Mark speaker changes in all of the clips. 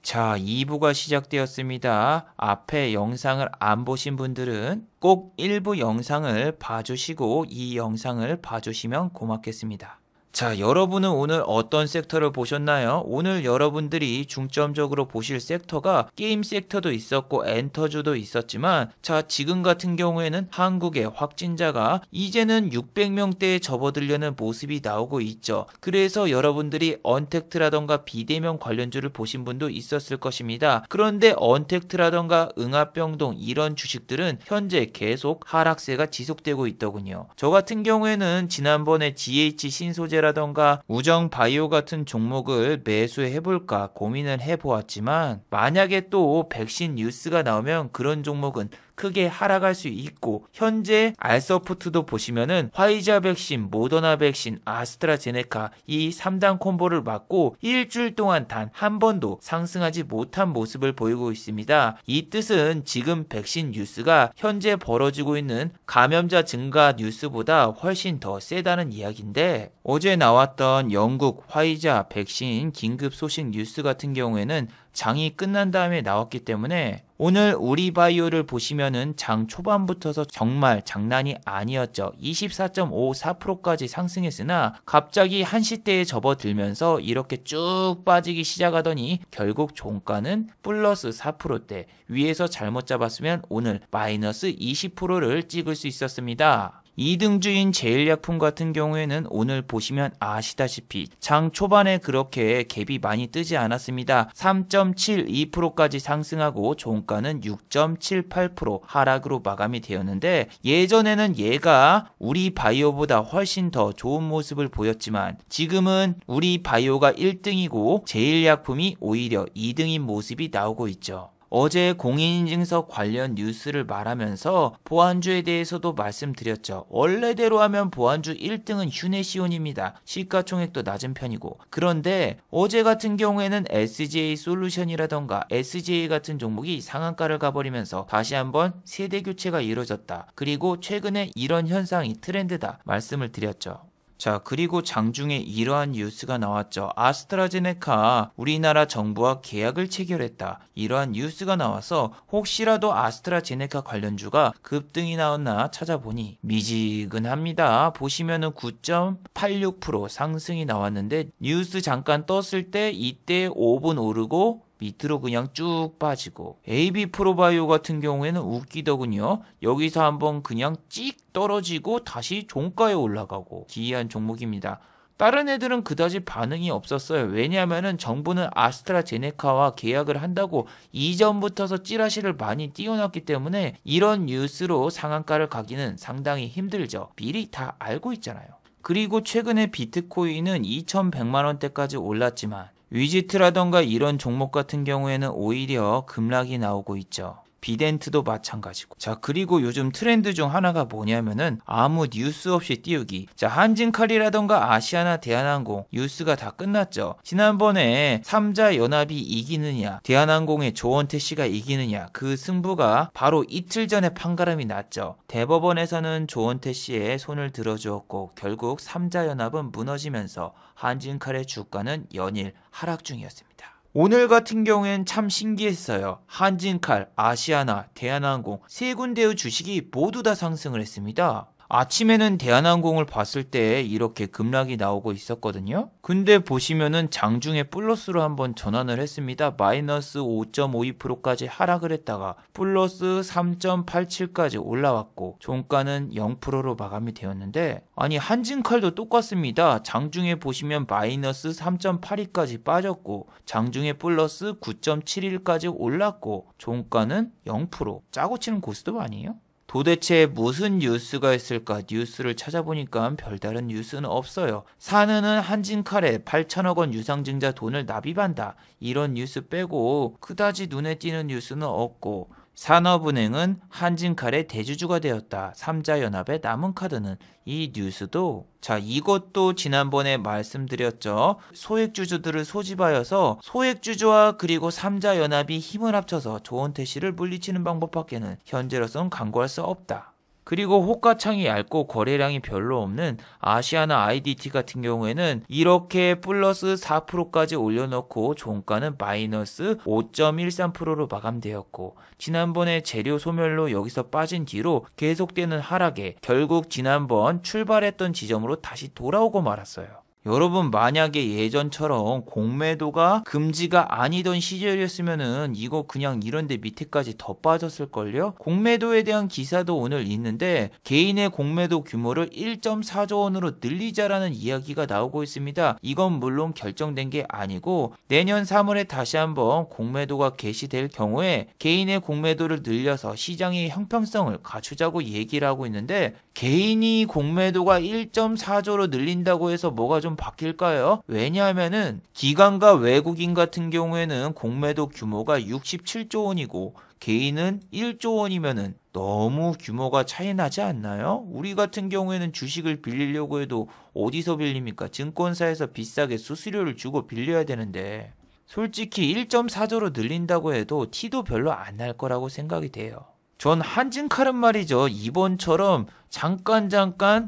Speaker 1: 자, 2부가 시작되었습니다. 앞에 영상을 안 보신 분들은 꼭 1부 영상을 봐주시고 이 영상을 봐주시면 고맙겠습니다. 자, 여러분은 오늘 어떤 섹터를 보셨나요? 오늘 여러분들이 중점적으로 보실 섹터가 게임 섹터도 있었고 엔터주도 있었지만, 자, 지금 같은 경우에는 한국의 확진자가 이제는 600명대에 접어들려는 모습이 나오고 있죠. 그래서 여러분들이 언택트라던가 비대면 관련주를 보신 분도 있었을 것입니다. 그런데 언택트라던가 응합병동 이런 주식들은 현재 계속 하락세가 지속되고 있더군요. 저 같은 경우에는 지난번에 GH 신소재 라던가 우정바이오 같은 종목을 매수해볼까 고민을 해보았지만, 만약에 또 백신 뉴스가 나오면 그런 종목은 크게 하락할 수 있고, 현재 알서프트도 보시면은 화이자 백신, 모더나 백신, 아스트라제네카 이 3단 콤보를 맞고 일주일 동안 단 한 번도 상승하지 못한 모습을 보이고 있습니다. 이 뜻은 지금 백신 뉴스가 현재 벌어지고 있는 감염자 증가 뉴스보다 훨씬 더 세다는 이야기인데, 어제 나왔던 영국 화이자 백신 긴급 소식 뉴스 같은 경우에는 장이 끝난 다음에 나왔기 때문에 오늘 우리바이오를 보시면은 장 초반부터서 정말 장난이 아니었죠. 24.54%까지 상승했으나 갑자기 한시대에 접어들면서 이렇게 쭉 빠지기 시작하더니 결국 종가는 플러스 4%대, 위에서 잘못 잡았으면 오늘 마이너스 20%를 찍을 수 있었습니다. 2등주인 제일약품 같은 경우에는 오늘 보시면 아시다시피 장 초반에 그렇게 갭이 많이 뜨지 않았습니다. 3.72%까지 상승하고 종가는 6.78% 하락으로 마감이 되었는데, 예전에는 얘가 우리바이오보다 훨씬 더 좋은 모습을 보였지만 지금은 우리바이오가 1등이고 제일약품이 오히려 2등인 모습이 나오고 있죠. 어제 공인인증서 관련 뉴스를 말하면서 보안주에 대해서도 말씀드렸죠. 원래대로 하면 보안주 1등은 휴네시온입니다. 시가총액도 낮은 편이고. 그런데 어제 같은 경우에는 SJ 솔루션이라던가 SJ 같은 종목이 상한가를 가버리면서 다시 한번 세대 교체가 이루어졌다. 그리고 최근에 이런 현상이 트렌드다 말씀을 드렸죠. 자, 그리고 장중에 이러한 뉴스가 나왔죠. 아스트라제네카 우리나라 정부와 계약을 체결했다. 이러한 뉴스가 나와서 혹시라도 아스트라제네카 관련주가 급등이 나왔나 찾아보니 미지근합니다. 보시면은 9.86% 상승이 나왔는데, 뉴스 잠깐 떴을 때 이때 5분 오르고 밑으로 그냥 쭉 빠지고, AB 프로바이오 같은 경우에는 웃기더군요. 여기서 한번 그냥 찍 떨어지고 다시 종가에 올라가고 기이한 종목입니다. 다른 애들은 그다지 반응이 없었어요. 왜냐하면은 정부는 아스트라제네카와 계약을 한다고 이전부터서 찌라시를 많이 띄워놨기 때문에 이런 뉴스로 상한가를 가기는 상당히 힘들죠. 미리 다 알고 있잖아요. 그리고 최근에 비트코인은 2100만원대까지 올랐지만 위지트라던가 이런 종목 같은 경우에는 오히려 급락이 나오고 있죠. 비덴트도 마찬가지고. 자, 그리고 요즘 트렌드 중 하나가 뭐냐면은 아무 뉴스 없이 띄우기. 자, 한진칼이라던가 아시아나 대한항공 뉴스가 다 끝났죠. 지난번에 삼자연합이 이기느냐, 대한항공의 조원태씨가 이기느냐, 그 승부가 바로 이틀 전에 판가름이 났죠. 대법원에서는 조원태씨의 손을 들어주었고 결국 삼자연합은 무너지면서 한진칼의 주가는 연일 하락 중이었습니다. 오늘 같은 경우엔 참 신기했어요. 한진칼, 아시아나, 대한항공 세 군데의 주식이 모두 다 상승을 했습니다. 아침에는 대한항공을 봤을 때 이렇게 급락이 나오고 있었거든요. 근데 보시면은 장중에 플러스로 한번 전환을 했습니다. 마이너스 5.52%까지 하락을 했다가 플러스 3.87까지 올라왔고 종가는 0%로 마감이 되었는데, 아니 한진칼도 똑같습니다. 장중에 보시면 마이너스 3.82까지 빠졌고 장중에 플러스 9.71까지 올랐고 종가는 0%. 짜고 치는 고스톱 아니에요? 도대체 무슨 뉴스가 있을까? 뉴스를 찾아보니까 별다른 뉴스는 없어요. 산은은 한진칼에 8천억 원 유상증자 돈을 납입한다. 이런 뉴스 빼고 그다지 눈에 띄는 뉴스는 없고, 산업은행은 한진칼의 대주주가 되었다. 삼자연합의 남은 카드는, 이 뉴스도, 자, 이것도 지난번에 말씀드렸죠. 소액주주들을 소집하여서 소액주주와 그리고 삼자연합이 힘을 합쳐서 조원태씨를 물리치는 방법밖에는 현재로서는 강구할 수 없다. 그리고 호가창이 얇고 거래량이 별로 없는 아시아나 IDT 같은 경우에는 이렇게 플러스 4%까지 올려놓고 종가는 마이너스 5.13%로 마감되었고, 지난번에 재료 소멸로 여기서 빠진 뒤로 계속되는 하락에 결국 지난번 출발했던 지점으로 다시 돌아오고 말았어요. 여러분, 만약에 예전처럼 공매도가 금지가 아니던 시절이었으면은 이거 그냥 이런데 밑에까지 더 빠졌을걸요? 공매도에 대한 기사도 오늘 있는데 개인의 공매도 규모를 1.4조 원으로 늘리자라는 이야기가 나오고 있습니다. 이건 물론 결정된 게 아니고 내년 3월에 다시 한번 공매도가 개시될 경우에 개인의 공매도를 늘려서 시장의 형평성을 갖추자고 얘기를 하고 있는데, 개인이 공매도가 1.4조로 늘린다고 해서 뭐가 좀 바뀔까요? 왜냐하면은 기관과 외국인 같은 경우에는 공매도 규모가 67조 원이고 개인은 1조 원이면은 너무 규모가 차이 나지 않나요? 우리 같은 경우에는 주식을 빌리려고 해도 어디서 빌립니까? 증권사에서 비싸게 수수료를 주고 빌려야 되는데, 솔직히 1.4조로 늘린다고 해도 티도 별로 안 날 거라고 생각이 돼요. 전 한진칼은 말이죠, 이번처럼 잠깐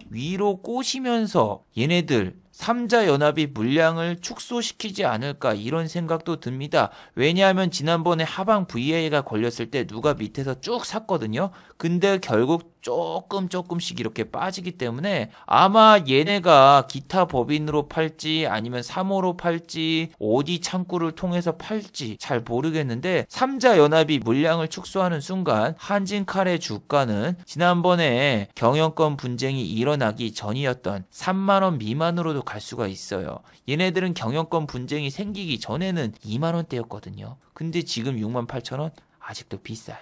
Speaker 1: 위로 꼬시면서 얘네들 3자 연합이 물량을 축소시키지 않을까 이런 생각도 듭니다. 왜냐하면 지난번에 하방 VI가 걸렸을 때 누가 밑에서 쭉 샀거든요. 근데 결국 조금씩 이렇게 빠지기 때문에 아마 얘네가 기타 법인으로 팔지 아니면 3호로 팔지 어디 창구를 통해서 팔지 잘 모르겠는데, 3자 연합이 물량을 축소하는 순간 한진칼의 주가는 지난번에 경영권 분쟁이 일어나기 전이었던 3만원 미만으로도 갈 수가 있어요. 얘네들은 경영권 분쟁이 생기기 전에는 2만원대였거든요. 근데 지금 68,000원? 아직도 비싸요.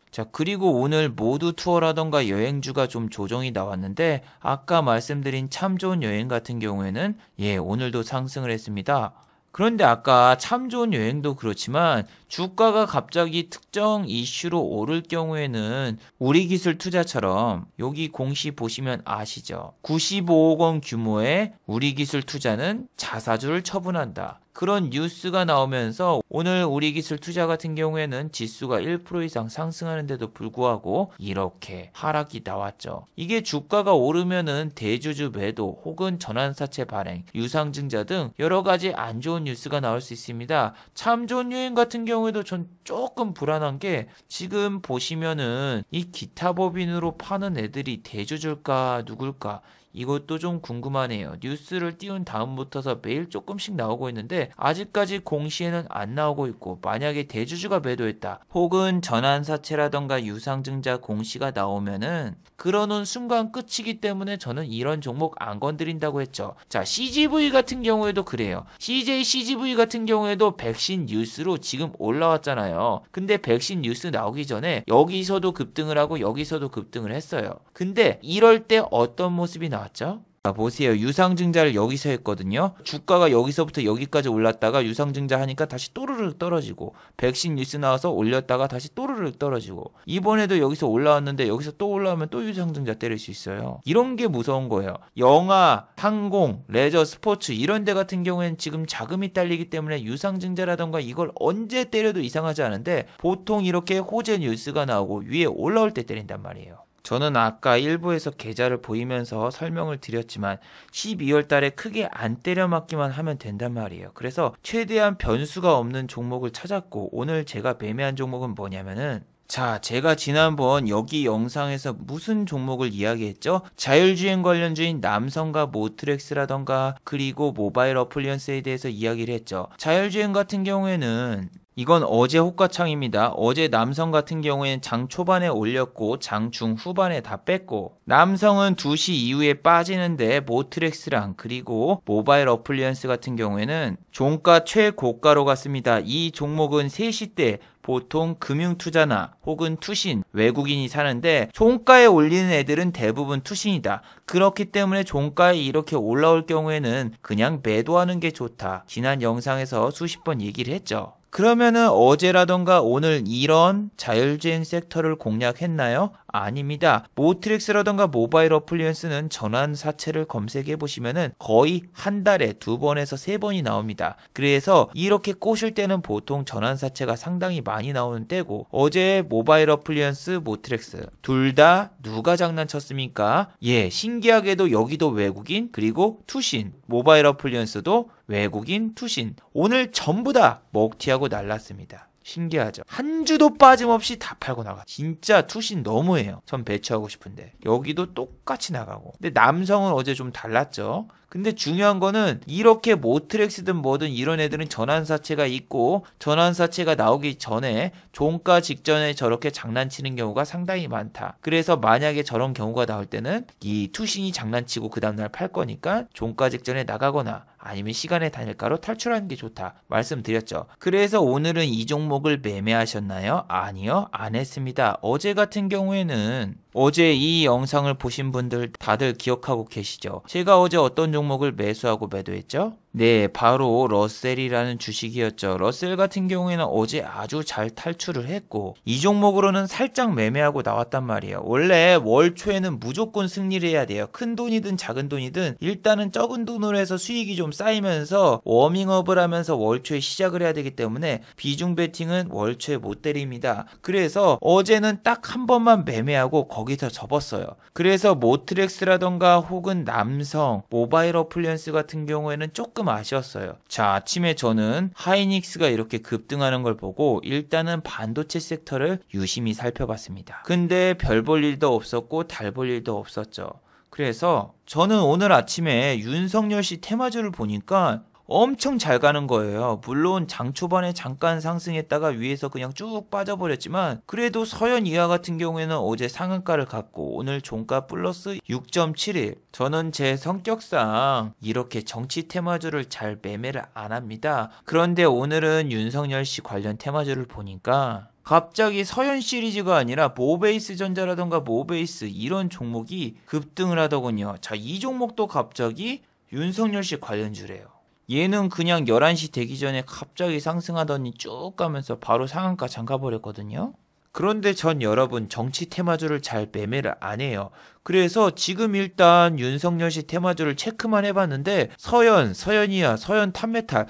Speaker 1: 자, 그리고 오늘 모두 투어라던가 여행주가 좀 조정이 나왔는데, 아까 말씀드린 참 좋은 여행 같은 경우에는 오늘도 상승을 했습니다. 그런데 아까 참 좋은 여행도 그렇지만 주가가 갑자기 특정 이슈로 오를 경우에는 우리기술투자처럼 여기 공시 보시면 아시죠? 95억 원 규모의 우리기술투자는 자사주를 처분한다. 그런 뉴스가 나오면서 오늘 우리기술투자 같은 경우에는 지수가 1% 이상 상승하는데도 불구하고 이렇게 하락이 나왔죠. 이게 주가가 오르면은 대주주 매도 혹은 전환사채 발행, 유상증자 등 여러 가지 안 좋은 뉴스가 나올 수 있습니다. 참 좋은 여행 같은 경우에도 전 조금 불안한 게, 지금 보시면은 이 기타 법인으로 파는 애들이 대주주일까 누굴까 이것도 좀 궁금하네요. 뉴스를 띄운 다음부터서 매일 조금씩 나오고 있는데 아직까지 공시에는 안 나오고 있고, 만약에 대주주가 매도했다 혹은 전환사채라던가 유상증자 공시가 나오면은 그러는 순간 끝이기 때문에 저는 이런 종목 안 건드린다고 했죠. 자, CGV 같은 경우에도 그래요. CJCGV 같은 경우에도 백신 뉴스로 지금 올라왔잖아요. 근데 백신 뉴스 나오기 전에 여기서도 급등을 하고 여기서도 급등을 했어요. 근데 이럴 때 어떤 모습이 나왔죠? 자, 보세요. 유상증자를 여기서 했거든요. 주가가 여기서부터 여기까지 올랐다가 유상증자 하니까 다시 또르륵 떨어지고, 백신 뉴스 나와서 올렸다가 다시 또르륵 떨어지고, 이번에도 여기서 올라왔는데 여기서 또 올라오면 또 유상증자 때릴 수 있어요. 이런 게 무서운 거예요. 영화, 항공, 레저, 스포츠 이런 데 같은 경우에는 지금 자금이 딸리기 때문에 유상증자라던가 이걸 언제 때려도 이상하지 않은데, 보통 이렇게 호재 뉴스가 나오고 위에 올라올 때 때린단 말이에요. 저는 아까 일부에서 계좌를 보이면서 설명을 드렸지만 12월 달에 크게 안 때려 맞기만 하면 된단 말이에요. 그래서 최대한 변수가 없는 종목을 찾았고, 오늘 제가 매매한 종목은 뭐냐면은, 자, 제가 지난번 여기 영상에서 무슨 종목을 이야기했죠? 자율주행 관련주인 남성과 모트렉스라던가 그리고 모바일 어플리언스에 대해서 이야기를 했죠. 자율주행 같은 경우에는 이건 어제 호가창입니다. 어제 남성 같은 경우에는 장 초반에 올렸고 장 중후반에 다 뺐고, 남성은 2시 이후에 빠지는데 모트렉스랑 그리고 모바일 어플리언스 같은 경우에는 종가 최고가로 갔습니다. 이 종목은 3시 때 보통 금융투자나 혹은 투신, 외국인이 사는데 종가에 올리는 애들은 대부분 투신이다. 그렇기 때문에 종가에 이렇게 올라올 경우에는 그냥 매도하는 게 좋다. 지난 영상에서 수십 번 얘기를 했죠. 그러면은 어제라던가 오늘 이런 자율주행 섹터를 공략했나요? 아닙니다. 모트렉스라던가 모바일 어플리언스는 전환사채를 검색해 보시면은 거의 한 달에 2번에서 3번이 나옵니다. 그래서 이렇게 꼬실 때는 보통 전환사채가 상당히 많이 나오는 때고, 어제 모바일 어플리언스, 모트렉스 둘 다 누가 장난쳤습니까? 예, 신기하게도 여기도 외국인, 그리고 투신, 모바일 어플리언스도 외국인, 투신, 오늘 전부 다 먹튀하고 날랐습니다. 신기하죠? 한 주도 빠짐없이 다 팔고 나가. 진짜 투신 너무해요. 전 배치하고 싶은데. 여기도 똑같이 나가고. 근데 남성은 어제 좀 달랐죠. 근데 중요한 거는 이렇게 모트렉스든 뭐든 이런 애들은 전환사채가 있고, 전환사채가 나오기 전에 종가 직전에 저렇게 장난치는 경우가 상당히 많다. 그래서 만약에 저런 경우가 나올 때는 이 투신이 장난치고 그 다음날 팔 거니까 종가 직전에 나가거나 아니면 시간의 단일가로 탈출하는 게 좋다 말씀드렸죠. 그래서 오늘은 이 종목을 매매하셨나요? 아니요, 안 했습니다. 어제 같은 경우에는, 어제 이 영상을 보신 분들 다들 기억하고 계시죠? 제가 어제 어떤 종목을 매수하고 매도했죠? 네, 바로 러셀이라는 주식이었죠. 러셀 같은 경우에는 어제 아주 잘 탈출을 했고, 이 종목으로는 살짝 매매하고 나왔단 말이에요. 원래 월 초에는 무조건 승리를 해야 돼요. 큰 돈이든 작은 돈이든 일단은 적은 돈으로 해서 수익이 좀 쌓이면서 워밍업을 하면서 월 초에 시작을 해야 되기 때문에 비중 베팅은 월 초에 못 때립니다. 그래서 어제는 딱 한 번만 매매하고 거기서 접었어요. 그래서 모트렉스라던가 혹은 남성, 모바일 어플리언스 같은 경우에는 조금 아쉬웠어요. 자, 아침에 저는 하이닉스가 이렇게 급등하는 걸 보고 일단은 반도체 섹터를 유심히 살펴봤습니다. 근데 별 볼 일도 없었고 달 볼 일도 없었죠. 그래서 저는 오늘 아침에 윤석열 씨 테마주를 보니까 엄청 잘 가는 거예요. 물론 장 초반에 잠깐 상승했다가 위에서 그냥 쭉 빠져버렸지만, 그래도 서현 이하 같은 경우에는 어제 상한가를 갔고 오늘 종가 플러스 6.71. 저는 제 성격상 이렇게 정치 테마주를 잘 매매를 안 합니다. 그런데 오늘은 윤석열 씨 관련 테마주를 보니까 갑자기 서현 시리즈가 아니라 모베이스 전자라던가 모베이스 이런 종목이 급등을 하더군요. 자, 이 종목도 갑자기 윤석열 씨 관련주래요. 얘는 그냥 11시 되기 전에 갑자기 상승하더니 쭉 가면서 바로 상한가 잠가버렸거든요. 그런데 전 여러분 정치 테마주를 잘 매매를 안 해요. 그래서 지금 일단 윤석열 씨 테마주를 체크만 해봤는데 서현이야, 서현 탑메탈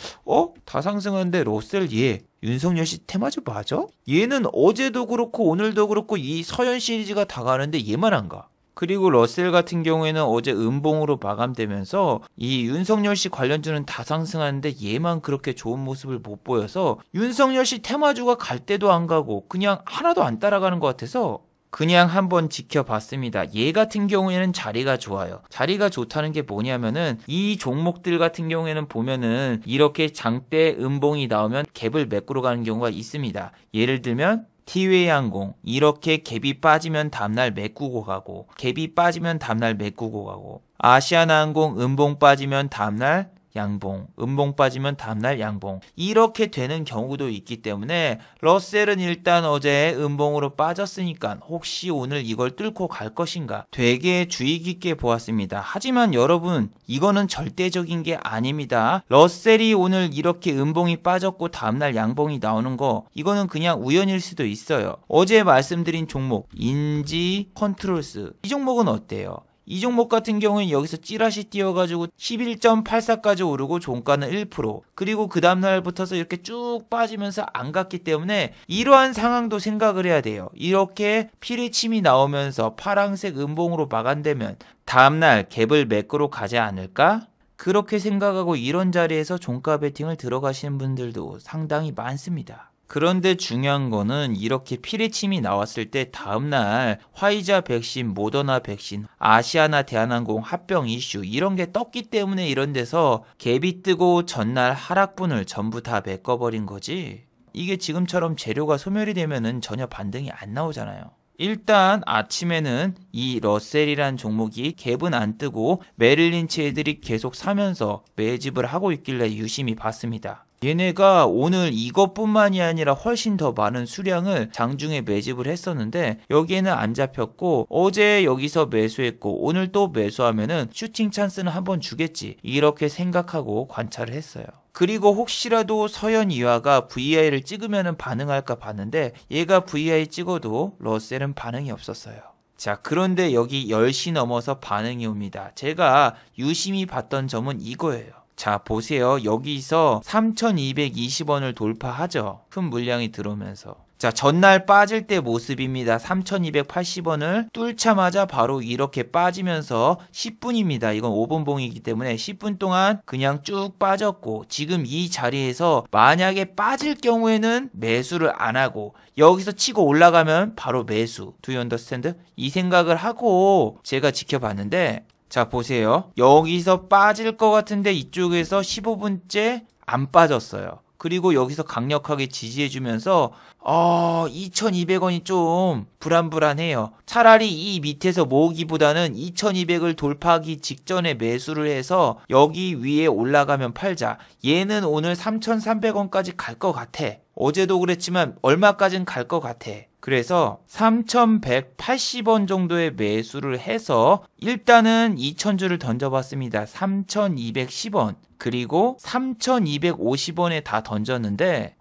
Speaker 1: 다 상승하는데 러셀 얘 윤석열 씨 테마주 맞아? 얘는 어제도 그렇고 오늘도 그렇고 이 서현 시리즈가 다 가는데 얘만 안 가. 그리고 러셀 같은 경우에는 어제 음봉으로 마감되면서 이 윤석열 씨 관련주는 다 상승하는데 얘만 그렇게 좋은 모습을 못 보여서 윤석열 씨 테마주가 갈 때도 안 가고 그냥 하나도 안 따라가는 것 같아서 그냥 한번 지켜봤습니다. 얘 같은 경우에는 자리가 좋아요. 자리가 좋다는 게 뭐냐면은 이 종목들 같은 경우에는 보면은 이렇게 장대 음봉이 나오면 갭을 메꾸러 가는 경우가 있습니다. 예를 들면 티웨이항공 이렇게 갭이 빠지면 다음날 메꾸고 가고, 갭이 빠지면 다음날 메꾸고 가고, 아시아나항공 음봉 빠지면 다음날 양봉, 음봉 빠지면 다음날 양봉, 이렇게 되는 경우도 있기 때문에 러셀은 일단 어제 음봉으로 빠졌으니까 혹시 오늘 이걸 뚫고 갈 것인가 되게 주의 깊게 보았습니다. 하지만 여러분 이거는 절대적인 게 아닙니다. 러셀이 오늘 이렇게 음봉이 빠졌고 다음날 양봉이 나오는 거 이거는 그냥 우연일 수도 있어요. 어제 말씀드린 종목 인지 컨트롤스 이 종목은 어때요? 이 종목 같은 경우는 여기서 찌라시 띄어가지고 11.84까지 오르고 종가는 1%, 그리고 그 다음날부터서 이렇게 쭉 빠지면서 안 갔기 때문에 이러한 상황도 생각을 해야 돼요. 이렇게 피레침이 나오면서 파랑색 음봉으로 마감되면 다음날 갭을 메꾸러 가지 않을까? 그렇게 생각하고 이런 자리에서 종가 베팅을 들어가시는 분들도 상당히 많습니다. 그런데 중요한 거는 이렇게 피레침이 나왔을 때 다음날 화이자 백신, 모더나 백신, 아시아나 대한항공 합병 이슈 이런 게 떴기 때문에 이런 데서 갭이 뜨고 전날 하락분을 전부 다 메꿔버린 거지. 이게 지금처럼 재료가 소멸이 되면은 전혀 반등이 안 나오잖아요. 일단 아침에는 이 러셀이란 종목이 갭은 안 뜨고 메릴린치 애들이 계속 사면서 매집을 하고 있길래 유심히 봤습니다. 얘네가 오늘 이것뿐만이 아니라 훨씬 더 많은 수량을 장중에 매집을 했었는데 여기에는 안 잡혔고, 어제 여기서 매수했고 오늘 또 매수하면은 슈팅 찬스는 한번 주겠지 이렇게 생각하고 관찰을 했어요. 그리고 혹시라도 서현 이화가 VI를 찍으면 반응할까 봤는데 얘가 VI 찍어도 러셀은 반응이 없었어요. 자, 그런데 여기 10시 넘어서 반응이 옵니다. 제가 유심히 봤던 점은 이거예요. 자, 보세요. 여기서 3,220원을 돌파하죠. 큰 물량이 들어오면서. 자, 전날 빠질 때 모습입니다. 3,280원을 뚫자마자 바로 이렇게 빠지면서 10분입니다. 이건 5분 봉이기 때문에 10분 동안 그냥 쭉 빠졌고, 지금 이 자리에서 만약에 빠질 경우에는 매수를 안 하고 여기서 치고 올라가면 바로 매수. Do you understand? 이 생각을 하고 제가 지켜봤는데, 자, 보세요. 여기서 빠질 것 같은데 이쪽에서 15분째 안 빠졌어요. 그리고 여기서 강력하게 지지해주면서 2,200원이 좀 불안불안해요. 차라리 이 밑에서 모으기보다는 2,200을 돌파하기 직전에 매수를 해서 여기 위에 올라가면 팔자. 얘는 오늘 3,300원까지 갈 것 같아. 어제도 그랬지만 얼마까지는 갈 것 같아. 그래서 3,180원 정도의 매수를 해서 일단은 2,000주를 던져봤습니다. 3,210원. 그리고 3,250원에 다 던졌는데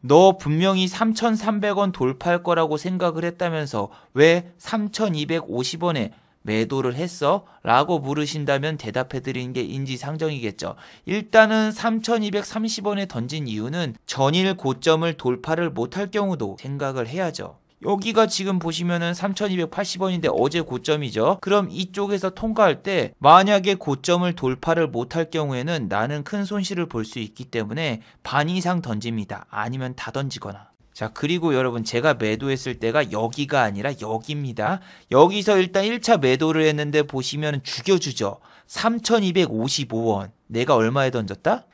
Speaker 1: 너 분명히 3,300원 돌파할 거라고 생각을 했다면서 왜 3,250원에 매도를 했어? 라고 물으신다면 대답해 드리는 게 인지상정이겠죠. 일단은 3,230원에 던진 이유는 전일 고점을 돌파를 못할 경우도 생각을 해야죠. 여기가 지금 보시면은 3,280원인데 어제 고점이죠. 그럼 이쪽에서 통과할 때 만약에 고점을 돌파를 못할 경우에는 나는 큰 손실을 볼 수 있기 때문에 반 이상 던집니다. 아니면 다 던지거나. 자, 그리고 여러분, 제가 매도했을 때가 여기가 아니라 여기입니다. 여기서 일단 1차 매도를 했는데 보시면 죽여주죠. 3,255원. 내가 얼마에 던졌다?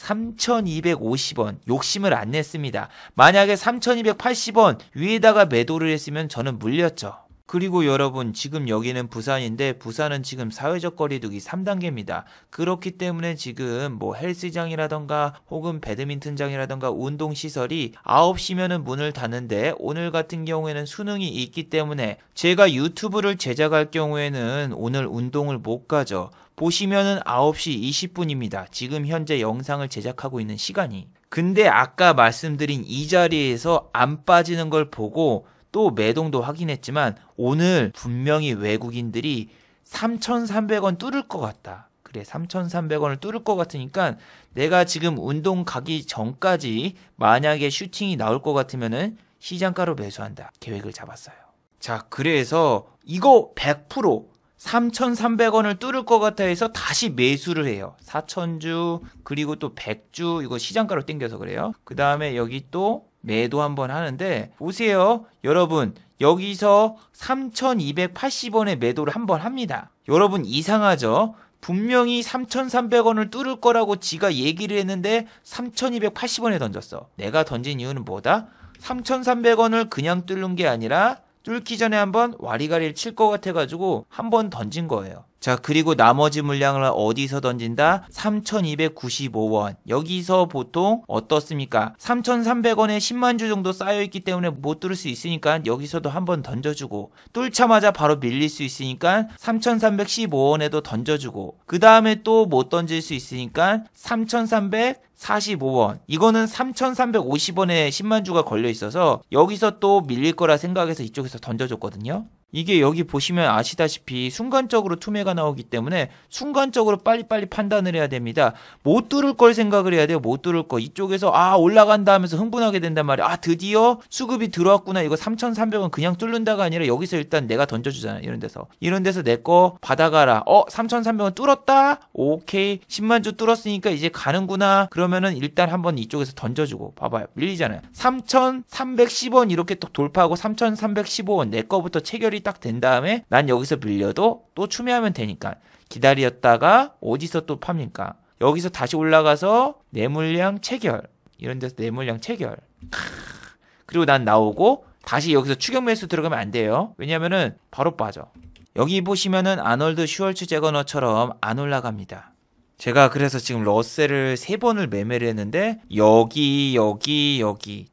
Speaker 1: 3,250원. 욕심을 안 냈습니다. 만약에 3,280원 위에다가 매도를 했으면 저는 물렸죠. 그리고 여러분, 지금 여기는 부산인데 부산은 지금 사회적 거리두기 3단계입니다. 그렇기 때문에 지금 뭐 헬스장이라던가 혹은 배드민턴장이라던가 운동시설이 9시면은 문을 닫는데 오늘 같은 경우에는 수능이 있기 때문에 제가 유튜브를 제작할 경우에는 오늘 운동을 못 가죠. 보시면은 9시 20분입니다. 지금 현재 영상을 제작하고 있는 시간이. 근데 아까 말씀드린 이 자리에서 안 빠지는 걸 보고 또 매동도 확인했지만 오늘 분명히 외국인들이 3,300원 뚫을 것 같다. 그래, 3,300원을 뚫을 것 같으니까 내가 지금 운동 가기 전까지 만약에 슈팅이 나올 것 같으면은 시장가로 매수한다. 계획을 잡았어요. 자, 그래서 이거 100% 3,300원을 뚫을 것 같아 해서 다시 매수를 해요. 4,000주 그리고 또 100주 이거 시장가로 땡겨서 그래요. 그 다음에 여기 또 매도 한번 하는데 보세요. 여러분, 여기서 3,280원에 매도를 한번 합니다. 여러분, 이상하죠? 분명히 3,300원을 뚫을 거라고 지가 얘기를 했는데 3,280원에 던졌어. 내가 던진 이유는 뭐다? 3,300원을 그냥 뚫는 게 아니라 뚫기 전에 한번 와리가리를 칠 것 같아가지고 한번 던진 거예요. 자, 그리고 나머지 물량을 어디서 던진다? 3,295원. 여기서 보통 어떻습니까? 3,300원에 10만 주 정도 쌓여있기 때문에 못 뚫을 수 있으니까 여기서도 한번 던져주고, 뚫자마자 바로 밀릴 수 있으니까 3,315원에도 던져주고, 그 다음에 또 못 던질 수 있으니까 3,345원. 이거는 3,350원에 10만 주가 걸려 있어서 여기서 또 밀릴 거라 생각해서 이쪽에서 던져줬거든요. 이게 여기 보시면 아시다시피 순간적으로 투매가 나오기 때문에 순간적으로 빨리빨리 판단을 해야 됩니다. 못 뚫을 걸 생각을 해야 돼요. 못 뚫을 거. 이쪽에서 올라간다 하면서 흥분하게 된단 말이야. 드디어 수급이 들어왔구나. 이거 3,300원 그냥 뚫는다가 아니라 여기서 일단 내가 던져주잖아. 이런 데서 내 거 받아가라. 3,300원 뚫었다? 오케이. 10만 주 뚫었으니까 이제 가는구나. 그러면은 일단 한번 이쪽에서 던져주고. 봐봐요. 밀리잖아요. 3,310원 이렇게 또 돌파하고 3,315원 내 거부터 체결이 딱 된 다음에 난 여기서 밀려도 또 추매하면 되니까 기다렸다가 어디서 또 팝니까? 여기서 다시 올라가서 내 물량 체결. 이런 데서 내 물량 체결. 그리고 난 나오고 다시 여기서 추격 매수 들어가면 안 돼요. 왜냐면은 바로 빠져. 여기 보시면은 아놀드 슈월츠 제거너처럼 안 올라갑니다. 제가 그래서 지금 러셀을 3번을 매매를 했는데 여기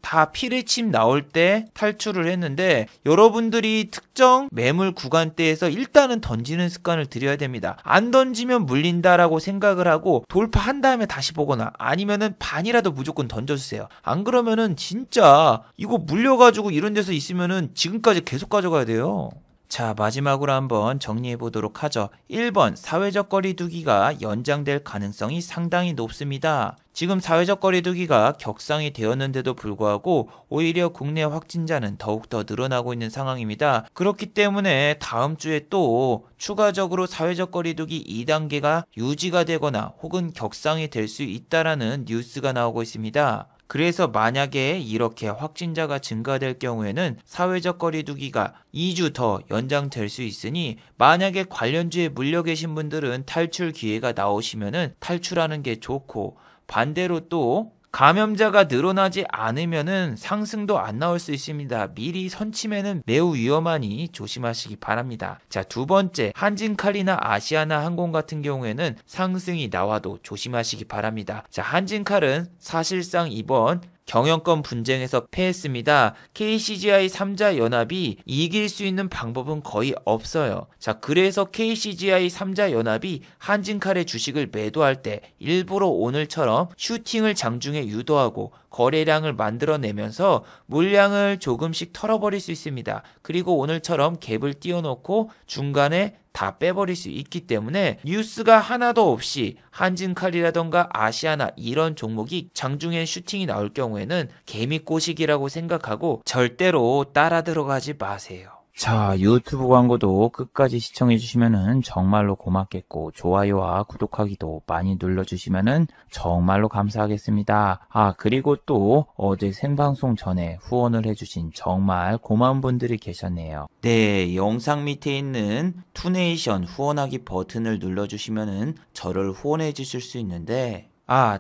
Speaker 1: 다 피레침 나올 때 탈출을 했는데, 여러분들이 특정 매물 구간대에서 일단은 던지는 습관을 들여야 됩니다. 안 던지면 물린다라고 생각을 하고 돌파한 다음에 다시 보거나 아니면은 반이라도 무조건 던져주세요. 안 그러면은 진짜 이거 물려가지고 이런 데서 있으면은 지금까지 계속 가져가야 돼요. 자, 마지막으로 한번 정리해 보도록 하죠. 1번, 사회적 거리두기가 연장될 가능성이 상당히 높습니다. 지금 사회적 거리두기가 격상이 되었는데도 불구하고 오히려 국내 확진자는 더욱더 늘어나고 있는 상황입니다. 그렇기 때문에 다음 주에 또 추가적으로 사회적 거리두기 2단계가 유지가 되거나 혹은 격상이 될 수 있다라는 뉴스가 나오고 있습니다. 그래서 만약에 이렇게 확진자가 증가될 경우에는 사회적 거리두기가 2주 더 연장될 수 있으니 만약에 관련주에 물려 계신 분들은 탈출 기회가 나오시면은 탈출하는 게 좋고, 반대로 또 감염자가 늘어나지 않으면은 상승도 안 나올 수 있습니다. 미리 선침에는 매우 위험하니 조심하시기 바랍니다. 자, 두 번째, 한진칼이나 아시아나 항공 같은 경우에는 상승이 나와도 조심하시기 바랍니다. 자, 한진칼은 사실상 이번 경영권 분쟁에서 패했습니다. KCGI 3자 연합이 이길 수 있는 방법은 거의 없어요. 자, 그래서 KCGI 3자 연합이 한진칼의 주식을 매도할 때 일부러 오늘처럼 슈팅을 장중에 유도하고 거래량을 만들어내면서 물량을 조금씩 털어버릴 수 있습니다. 그리고 오늘처럼 갭을 띄워놓고 중간에 다 빼버릴 수 있기 때문에 뉴스가 하나도 없이 한진칼이라던가 아시아나 이런 종목이 장중에 슈팅이 나올 경우에는 개미꼬시기라고 생각하고 절대로 따라 들어가지 마세요. 자, 유튜브 광고도 끝까지 시청해주시면 정말로 고맙겠고, 좋아요와 구독하기도 많이 눌러주시면 정말로 감사하겠습니다. 그리고 또 어제 생방송 전에 후원을 해주신 정말 고마운 분들이 계셨네요. 네, 영상 밑에 있는 투네이션 후원하기 버튼을 눌러주시면 저를 후원해 주실 수 있는데,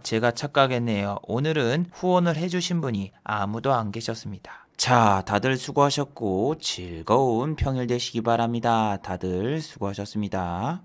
Speaker 1: 제가 착각했네요. 오늘은 후원을 해주신 분이 아무도 안 계셨습니다. 자, 다들 수고하셨고 즐거운 평일 되시기 바랍니다. 다들 수고하셨습니다.